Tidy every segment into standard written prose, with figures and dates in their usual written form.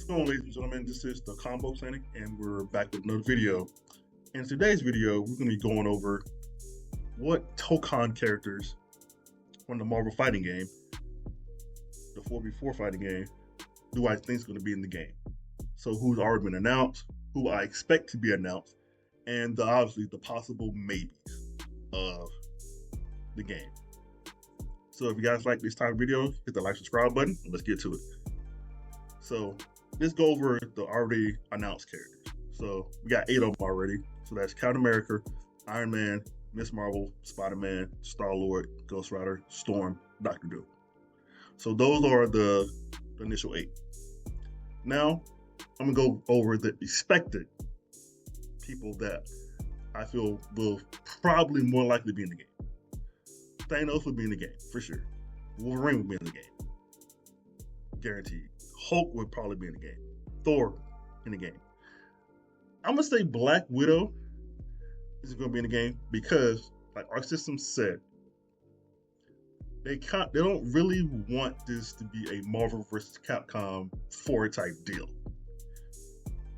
going on, ladies and gentlemen? This is the Combo Clinic, and we're back with another video. In today's video, we're going to be going over what Tokon characters from the Marvel fighting game, the 4v4 fighting game, do I think is going to be in the game. So who's already been announced, who I expect to be announced, and obviously the possible maybes of the game. So if you guys like this type of video, hit the like, subscribe button, and let's get to it. So let's go over the already announced characters. So we got 8 of them already. So that's Captain America, Iron Man, Miss Marvel, Spider-Man, Star-Lord, Ghost Rider, Storm, Doctor Doom. So those are the initial 8. Now I'm gonna go over the expected people that I feel will probably more likely be in the game. Thanos will be in the game for sure. Wolverine will be in the game, guaranteed. Hulk would probably be in the game. Thor in the game. I'm gonna say Black Widow is gonna be in the game because, like our system said, they don't really want this to be a Marvel vs. Capcom 4 type deal.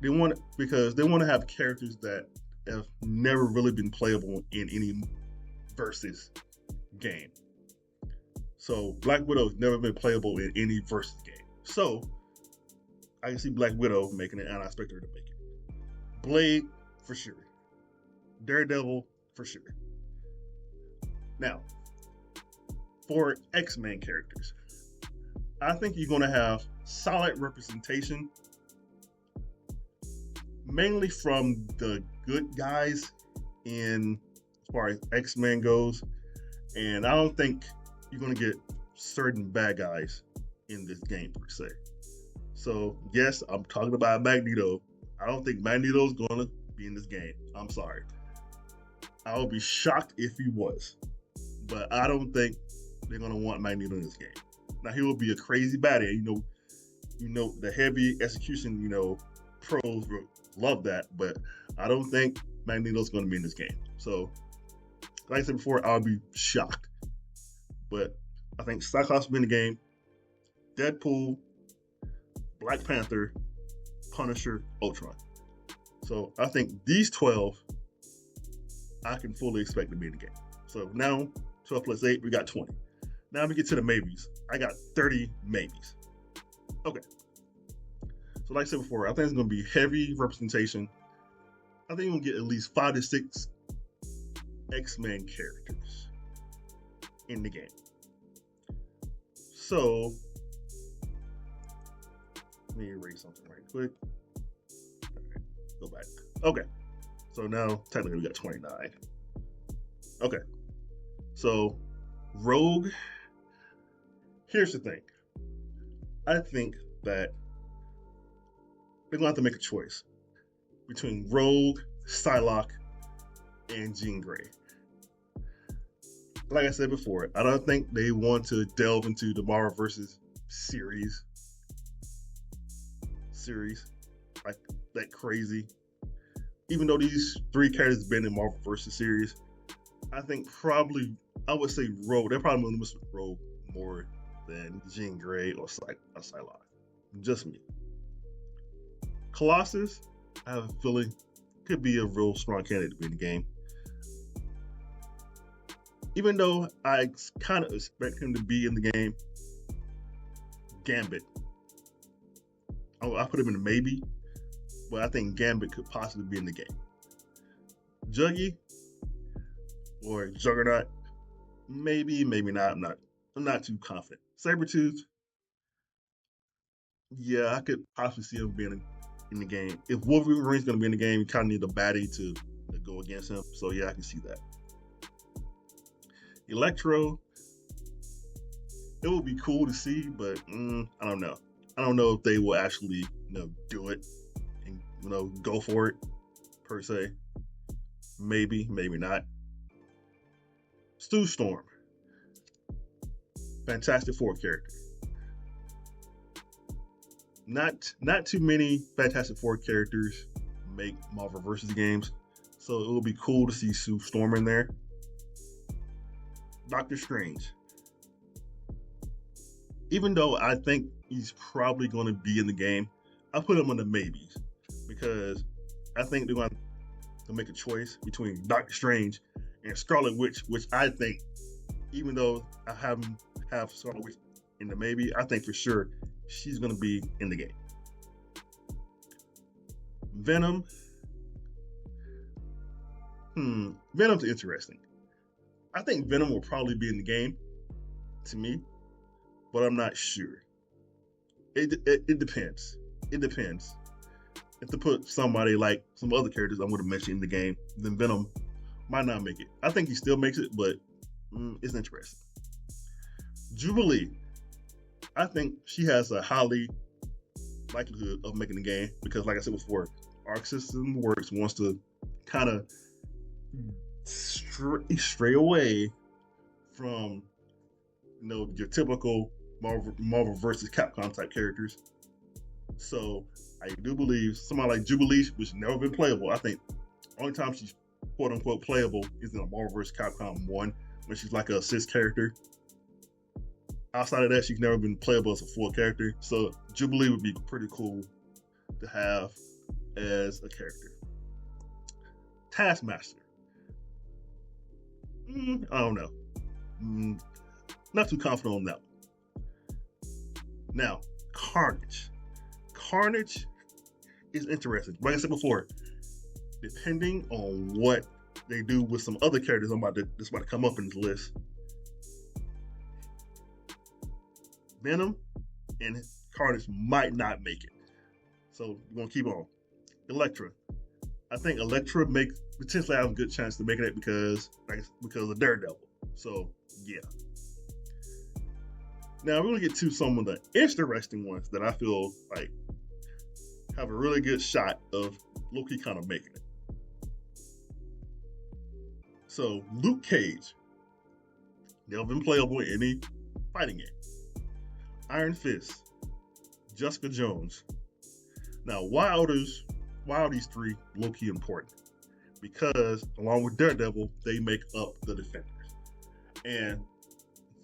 They want it because they want to have characters that have never really been playable in any versus game. So Black Widow has never been playable in any versus game. So I can see Black Widow making it, and I expect her to make it. Blade, for sure. Daredevil, for sure. Now, for X-Men characters, I think you're going to have solid representation, mainly from the good guys in as far as X-Men goes, and I don't think you're going to get certain bad guys in this game per se. So yes, I'm talking about Magneto. I don't think Magneto's going to be in this game. I'm sorry. I would be shocked if he was, but I don't think they're going to want Magneto in this game. Now he will be a crazy baddie. You know the heavy execution. Pros love that, but I don't think Magneto's going to be in this game. So, like I said before, I'll be shocked. But I think Cyclops will be in the game. Deadpool, Black Panther, Punisher, Ultron. So I think these 12 I can fully expect to be in the game. So now 12 plus 8, we got 20. Now we get to the maybes. I got 30 maybes. Okay. So like I said before, I think it's going to be heavy representation. I think we'll get at least 5 to 6 X-Men characters in the game. So let me erase something right quick. Okay, go back. Okay. So now technically we got 29. Okay. So Rogue. Here's the thing. I think that they're gonna have to make a choice between Rogue, Psylocke, and Jean Grey. Like I said before, I don't think they want to delve into the Marvel vs. series like that crazy. Even though these 3 characters have been in Marvel vs. series, I think probably I would say Rogue. They're probably going to miss Rogue more than Jean Grey or Psylocke. Just me. Colossus, I have a feeling could be a real strong candidate to be in the game. Even though I kind of expect him to be in the game, Gambit. I put him in a maybe, but I think Gambit could possibly be in the game. Juggy or Juggernaut, maybe not. I'm not too confident. Sabretooth, yeah, I could possibly see him being in the game. If Wolverine's going to be in the game, you kind of need a baddie to go against him. So yeah, I can see that. Electro, it would be cool to see, but I don't know. I don't know if they will actually, do it and go for it per se. Maybe not. Stu Storm, Fantastic Four character. Not too many Fantastic Four characters make Marvel vs. games, so it will be cool to see Sue Storm in there. Doctor Strange. Even though I think he's probably going to be in the game, I put them on the maybes because I think they're going to make a choice between Doctor Strange and Scarlet Witch, which I think, even though I haven't have Scarlet Witch in the maybe, I think for sure she's going to be in the game. Venom. Venom's interesting. I think Venom will probably be in the game to me, but I'm not sure. It depends. It depends. If to put somebody like some other characters I'm going to mention in the game, then Venom might not make it. I think he still makes it, but it's interesting. Jubilee, I think she has a highly likelihood of making the game because, like I said before, Arc System Works wants to kind of stray away from your typical Marvel versus Capcom type characters. So I do believe somebody like Jubilee, which has never been playable. I think the only time she's quote unquote playable is in a Marvel vs. Capcom 1 when she's like a assist character. Outside of that, she's never been playable as a full character. So Jubilee would be pretty cool to have as a character. Taskmaster. I don't know. Not too confident on that one. Now, Carnage. Carnage is interesting. Like I said before, depending on what they do with some other characters that's about to come up in this list, Venom and Carnage might not make it. So we're gonna keep on. Elektra. I think Elektra potentially have a good chance to make it because of Daredevil. So yeah. Now we're gonna get to some of the interesting ones that I feel like have a really good shot of low-key kind of making it. So Luke Cage, never been playable in any fighting game. Iron Fist, Jessica Jones. Now why are these three low-key important? Because along with Daredevil, they make up the Defenders. And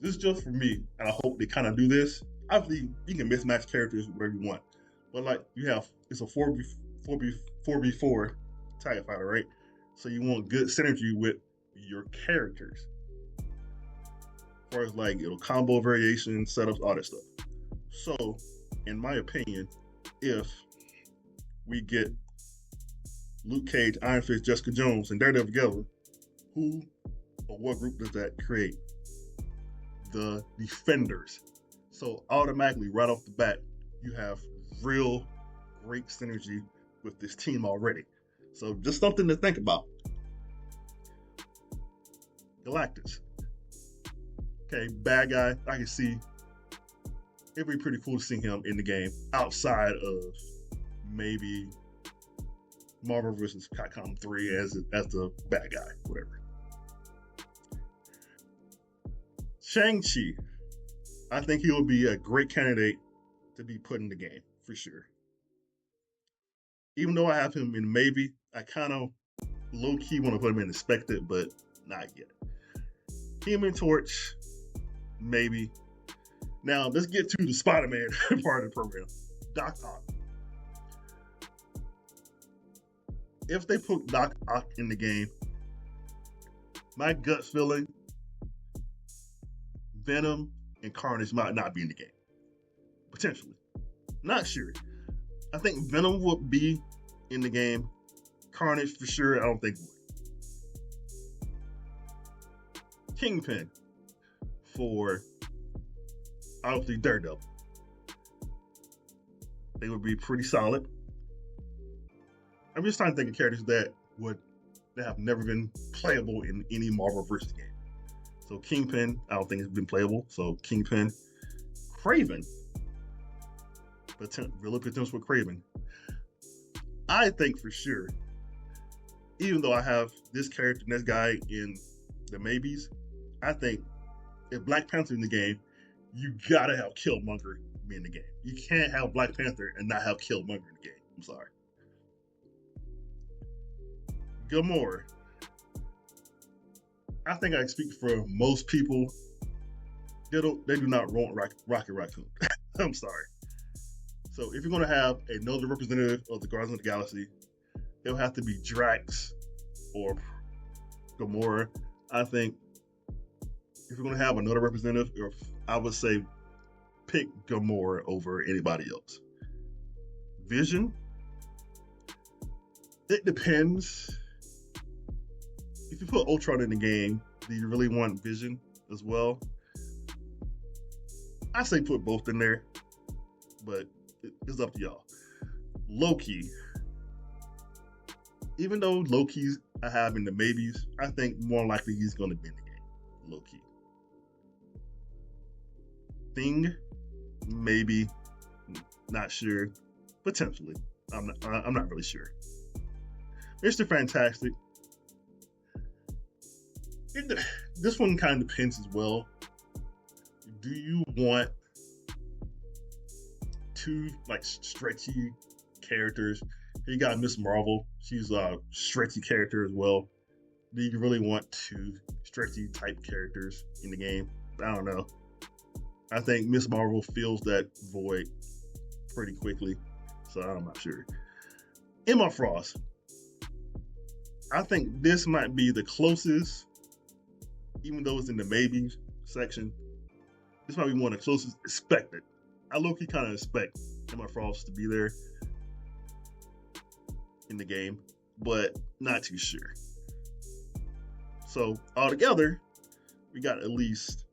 this is just for me, and I hope they kind of do this. Obviously, you can mismatch characters wherever you want. But like it's a 4v4 tag fighter, right? So you want good synergy with your characters. As far as like combo variation, setups, all that stuff. So, in my opinion, if we get Luke Cage, Iron Fist, Jessica Jones, and Daredevil together, who or what group does that create? The Defenders. So automatically, right off the bat, you have real great synergy with this team already. So just something to think about. Galactus. Okay, bad guy. I can see it'd be pretty cool to see him in the game outside of maybe Marvel vs. Capcom 3 as the bad guy, whatever. Shang-Chi. I think he will be a great candidate to be put in the game, for sure. Even though I have him in maybe, I kind of low-key want to put him in expected, but not yet. Human Torch, maybe. Now, let's get to the Spider-Man part of the program. Doc Ock. If they put Doc Ock in the game, my gut feeling, Venom and Carnage might not be in the game. Potentially. Not sure. I think Venom would be in the game. Carnage for sure, I don't think would. Kingpin for obviously Daredevil. They would be pretty solid. I'm just trying to think of characters that have never been playable in any Marvel versus game. So Kingpin, I don't think it's been playable. So Kingpin, Kraven, really potential with Kraven. I think for sure, even though I have this character and this guy in the maybes, I think if Black Panther in the game, you gotta have Killmonger be in the game. You can't have Black Panther and not have Killmonger in the game. I'm sorry. Gamora. I think I speak for most people. They do not want Rocket Raccoon. I'm sorry. So if you're going to have another representative of the Guardians of the Galaxy, it'll have to be Drax or Gamora. I think if you're going to have another representative, I would say pick Gamora over anybody else. Vision, it depends. If you put Ultron in the game, do you really want Vision as well? I say put both in there, but it's up to y'all. Loki, even though Loki's I have in the maybes, I think more likely he's going to be in the game. Loki. Thing, maybe, not sure, potentially. I'm not really sure. Mr. Fantastic. This one kind of depends as well. Do you want two like stretchy characters? You got Miss Marvel. She's a stretchy character as well. Do you really want two stretchy type characters in the game? I don't know. I think Miss Marvel fills that void pretty quickly, so I'm not sure. Emma Frost. I think this might be the closest, even though it's in the maybe section. This might be one of the closest expected. I low-key kind of expect Emma Frost to be there in the game, but not too sure. So altogether, we got at least,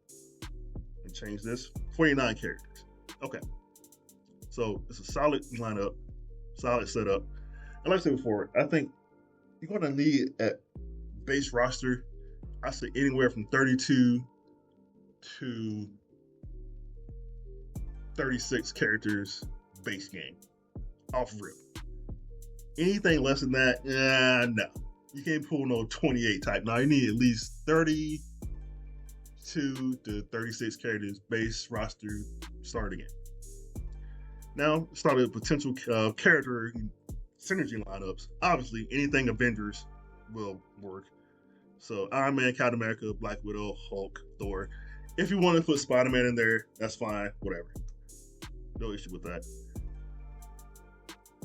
and change this, 49 characters. Okay. So it's a solid lineup, solid setup. And like I said before, I think you're going to need at base roster, I say anywhere from 32 to 36 characters base game off rip. Anything less than that, no. You can't pull no 28 type. Now you need at least 32 to 36 characters base roster starting game. Now, start with potential character synergy lineups. Obviously, anything Avengers will work. So Iron Man, Captain America, Black Widow, Hulk, Thor. If you want to put Spider-Man in there, that's fine. Whatever. No issue with that.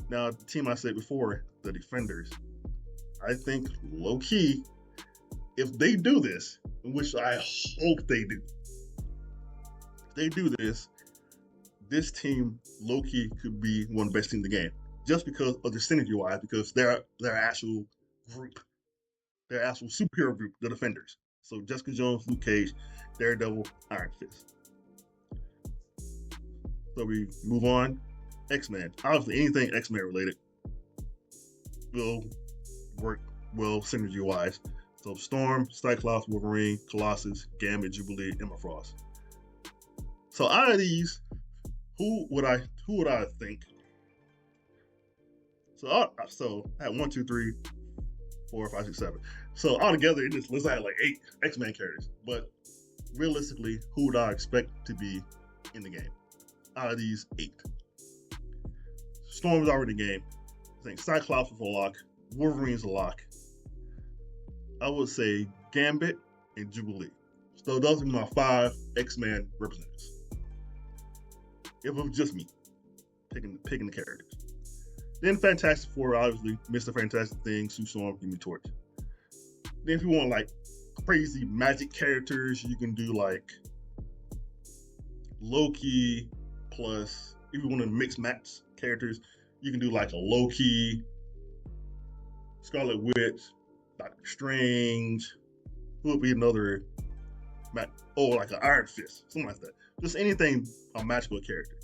Now, the team I said before, the Defenders. I think low-key, if they do this, which I hope they do, if they do this, this team low-key could be one of the best teams in the game. Just because of the synergy-wise, because they're actual group. Their actual superhero group, the Defenders. So Jessica Jones, Luke Cage, Daredevil, Iron Fist. So we move on. X-Men. Obviously, anything X-Men related will work well synergy-wise. So Storm, Cyclops, Wolverine, Colossus, Gambit, Jubilee, Emma Frost. So out of these, who would I think? So I had 1, 2, 3, 4, 5, 6, 7. So altogether, it just looks like 8 X-Men characters. But realistically, who would I expect to be in the game out of these 8? Storm's already in the game. I think Cyclops is a lock. Wolverine's a lock. I would say Gambit and Jubilee. So those are my 5 X-Men representatives. If it was just me picking the characters. Then Fantastic Four, obviously, Mr. Fantastic Thing, Sue Storm, Human Torch. Then if you want crazy magic characters, you can do Loki plus, if you want to mix match characters, you can do a Loki, Scarlet Witch, Doctor Strange, who would be another an Iron Fist, something like that. Just anything a magical character.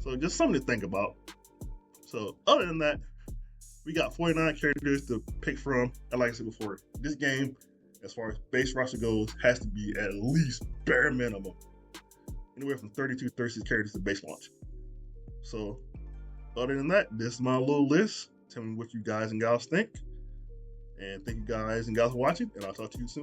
So just something to think about. So other than that, we got 49 characters to pick from. And like I said before, this game, as far as base roster goes, has to be at least bare minimum anywhere from 32 to 36 characters to base launch. So other than that, this is my little list. Tell me what you guys and gals think. And thank you guys and gals for watching, and I'll talk to you soon.